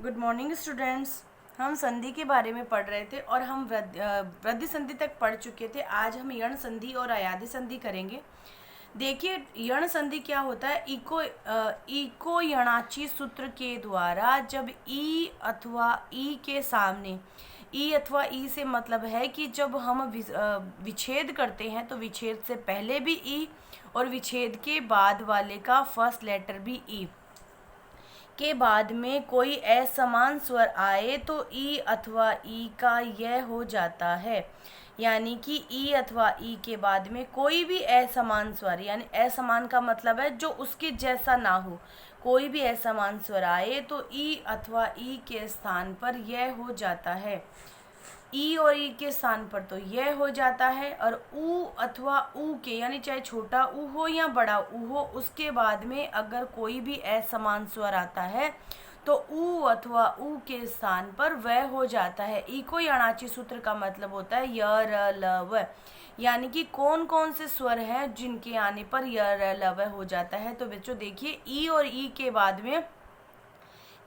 Good morning students. हम संधि के बारे में पढ़ रहे थे और हम वृद्धि संधि तक पढ़ चुके थे। आज हम यण संधि और अयादि संधि करेंगे। देखिए, यण संधि क्या होता है। इको यणाची सूत्र के द्वारा जब ई अथवा ई के सामने, ई अथवा ई से मतलब है कि जब हम विच्छेद करते हैं तो विच्छेद से पहले भी ई और विच्छेद के बाद वाले का फर्स्ट लेटर भी ई के बाद में कोई असमान स्वर आए तो ई अथवा ई का यह हो जाता है। यानी कि ई अथवा ई के बाद में कोई भी असमान स्वर, यानी असमान का मतलब है जो उसके जैसा ना हो, कोई भी असमान स्वर आए तो ई अथवा ई के स्थान पर यह हो जाता है। ई और ई के स्थान पर तो यह हो जाता है, और ऊ अथवा ऊ के, यानी चाहे छोटा ऊ हो या बड़ा ऊ हो, उसके बाद में अगर कोई भी असमान स्वर आता है तो ऊ अथवा ऊ के स्थान पर वह हो जाता है। इको यणाची सूत्र का मतलब होता है य र ल व, यानी कि कौन कौन से स्वर हैं जिनके आने पर य र ल व हो जाता है। तो बच्चों देखिए, ई और ई के बाद में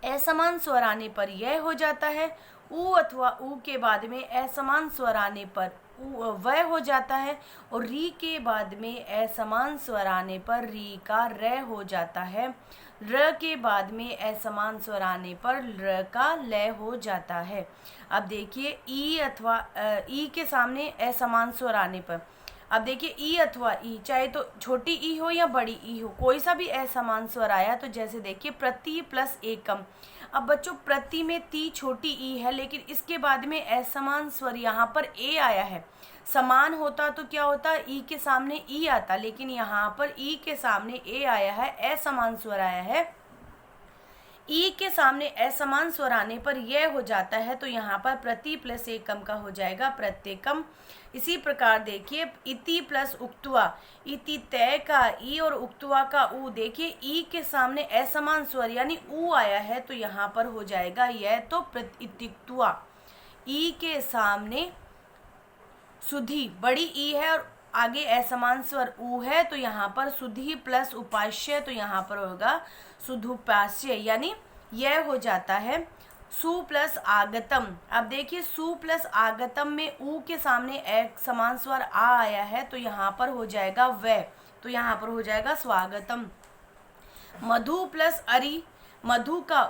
असमान स्वर आने पर यह हो जाता है, ऊ अथवा ऊ के बाद में असमान स्वर आने पर वह हो जाता है, और री के बाद में असमान स्वर आने पर री का र हो जाता है। र के बाद में असमान स्वर आने पर र का ल हो जाता है। अब देखिए, ई अथवा ई के सामने असमान स्वर आने पर, अब देखिए ई अथवा ई, चाहे तो छोटी ई हो या बड़ी ई हो, कोई सा भी असमान स्वर आया तो जैसे देखिए प्रति प्लस एकम। अब बच्चों, प्रति में ती छोटी ई है, लेकिन इसके बाद में असमान स्वर यहाँ पर ए आया है। समान होता तो क्या होता, ई के सामने ई आता, लेकिन यहाँ पर ई के सामने ए आया है, असमान स्वर आया है। ई के सामने असमान स्वर आने पर यह हो जाता है, तो यहाँ पर प्रति प्लस एकम का हो जाएगा प्रत्येकम। इसी प्रकार देखिए, इति प्लस उक्त्वा, इति तय का ई और उक्त्वा का ऊ, देखिए ई के सामने असमान स्वर यानी ऊ आया है, तो यहाँ पर हो जाएगा यह तो इत्युक्त्वा। ई के सामने सुधि बड़ी ई है और आगे असमान स्वर ऊ है, तो यहाँ पर सुधि प्लस उपास्य, तो यहाँ पर होगा सुधुपास्य, यानी यह हो जाता है सु प्लस आगतम। अब देखिए, सु प्लस आगतम में ऊ के सामने एक समान स्वर आ आया है, तो यहाँ पर हो जाएगा वह, तो यहाँ पर हो जाएगा स्वागतम। मधु प्लस अरि, मधु का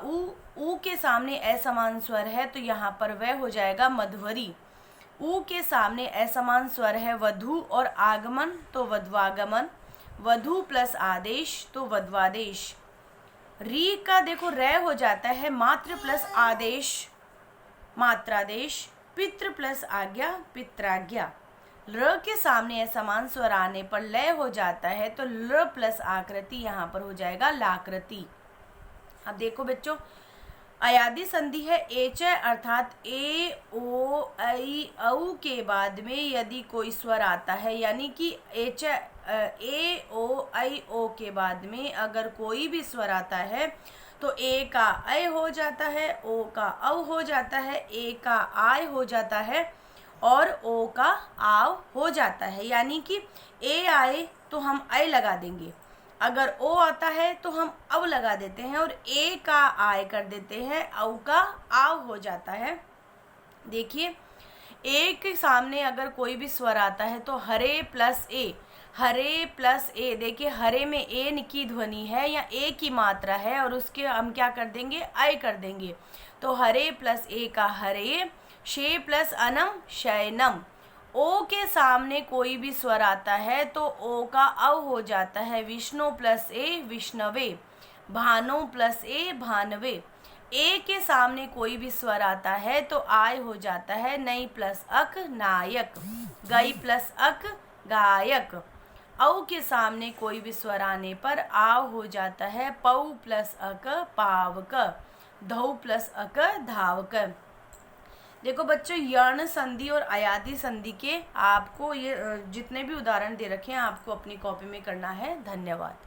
ऊ के सामने असमान स्वर है, तो यहाँ पर वह हो जाएगा मधुवरी। ऊ के सामने असमान स्वर है वधु और आगमन, तो वध्वागमन। वधु प्लस आदेश, तो वध्वादेश। री का देखो र हो जाता है मात्र प्लस आदेश, मात्रादेश। पितृ प्लस आज्ञा, पित्राज्ञा। र के सामने असमान स्वर आने पर लय हो जाता है, तो ल प्लस आकृति, यहाँ पर हो जाएगा लाकृति। अब देखो बच्चों, अयादि संधि है एच, अर्थात ए ओ ऐ औ के बाद में यदि कोई स्वर आता है, यानी कि एच ए ओ ऐ ओ के बाद में अगर कोई भी स्वर आता है तो ए का ऐ हो जाता है, ओ का औ हो जाता है, ए का आय हो जाता है और ओ का आव हो जाता है। यानी कि ए आए तो हम ऐ लगा देंगे, अगर ओ आता है तो हम अव लगा देते हैं और ए का आय कर देते हैं, औ का आव हो जाता है। देखिए, ए के सामने अगर कोई भी स्वर आता है तो हरे प्लस ए, हरे प्लस ए, देखिए हरे में ए की ध्वनि है या ए की मात्रा है, और उसके हम क्या कर देंगे, ऐ कर देंगे, तो हरे प्लस ए का हरे। शे प्लस अनम, शयनम। ओ के सामने कोई भी स्वर आता है तो ओ का अव हो जाता है, विष्णु प्लस ए, विष्णवे। भानु प्लस ए, भानवे। ए के सामने कोई भी स्वर आता है तो आय हो जाता है, नई प्लस अक, नायक। गई प्लस अक, गायक। औ के सामने कोई भी स्वर आने पर आव हो जाता है, पौ प्लस अक, पावक। धौ प्लस अक, धावक। देखो बच्चों, यण संधि और अयादि संधि के आपको ये जितने भी उदाहरण दे रखे हैं आपको अपनी कॉपी में करना है। धन्यवाद।